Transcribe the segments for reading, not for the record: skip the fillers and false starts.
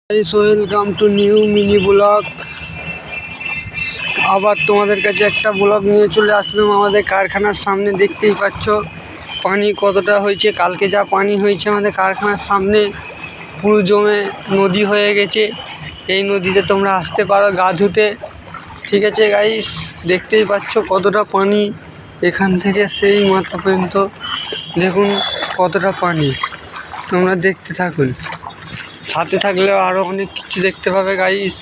Welcome to new mini blog. আবার তোমাদের কাছে একটা ব্লগ নিয়ে চলে আসলাম। আমাদের কারখানার সামনে দেখতেই পাচ্ছ পানি কতটা হয়েছে। কালকে যা পানি হয়েছে আমাদের কারখানার সামনে পুরো জমে নদী হয়ে গেছে। এই নদীতে তোমরা আসতে পারো গা ধুতে, ঠিক আছে গাইস? দেখতেই পাচ্ছ কতটা পানি, এখান থেকে সেই মাথা পর্যন্ত দেখুন কতটা পানি। তোমরা দেখতে থাকুন, সাথে থাকলেও আরও অনেক কিছু দেখতে পাবে গাইস।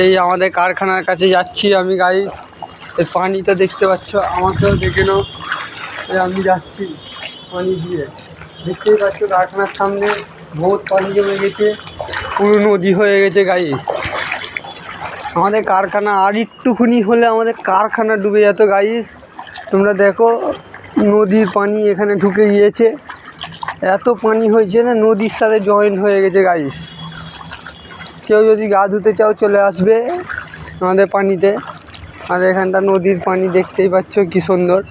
এই আমাদের কারখানার কাছে যাচ্ছি আমি গাইস। এই পানিটা দেখতে পাচ্ছ, আমাকেও দেখে নাও। আমি যাচ্ছি পানি দিয়ে, দেখতেই পাচ্ছ কারখানার সামনে বহুত পানি জমে গেছে, পুরো নদী হয়ে গেছে গাইস। আমাদের কারখানা আর একটুখানি হলে আমাদের কারখানা ডুবে যেত গাইস। তোমরা দেখো নদীর পানি এখানে ঢুকে গিয়েছে, এত পানি হয়েছে না, নদীর সাথে জয়েন্ট হয়ে গেছে গাইস। কেউ যদি গা ধুতে চাও চলে আসবে আমাদের পানিতে। আর এখানটা নদীর পানি দেখতেই পাচ্ছ কি সুন্দর।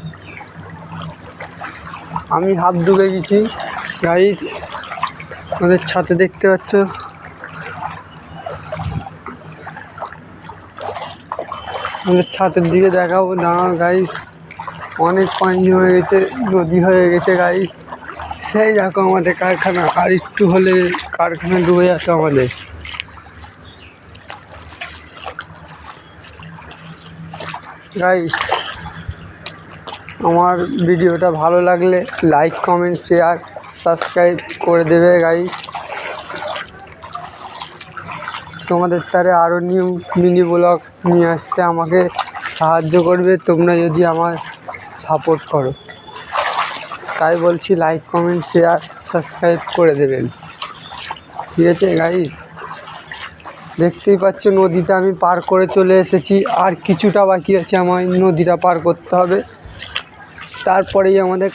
আমি হাত ডুবে গেছি গাইস। আমাদের ছাদে দেখতে পাচ্ছ, আমাদের ছাদের দিকে দেখাবো দাঁড়াও গাইস। অনেক পানি হয়ে গেছে, নদী হয়ে গেছে গাইস। সেই দেখো আমাদের কারখানা, আর একটু হলে কারখানা ডুবে যেত আমাদের। গাইস আমার ভিডিওটা ভালো লাগলে লাইক, কমেন্ট, শেয়ার, সাবস্ক্রাইব করে দেবে গাইস। তোমাদের তারে আরও নিউ মিনি ব্লগ নিয়ে আসতে আমাকে সাহায্য করবে তোমরা যদি আমার সাপোর্ট করো। তাই বলছি লাইক, কমেন্ট, শেয়ার, সাবস্ক্রাইব করে দেবেন, ঠিক আছে গাইস? দেখতেই পাচ্ছ নদীটা আমি পার করে চলে এসেছি, আর কিছুটা বাকি আছে আমার নদীটা পার করতে হবে। তারপরেই আমাদের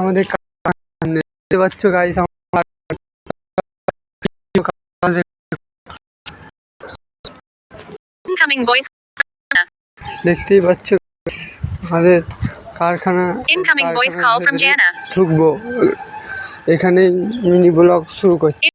আমাদের দেখতে পাচ্ছ গাইস, দেখতেই পাচ্ছ আমাদের কারখানা ঢুকবো, এখানেই মিনি ব্লগ শুরু করছি।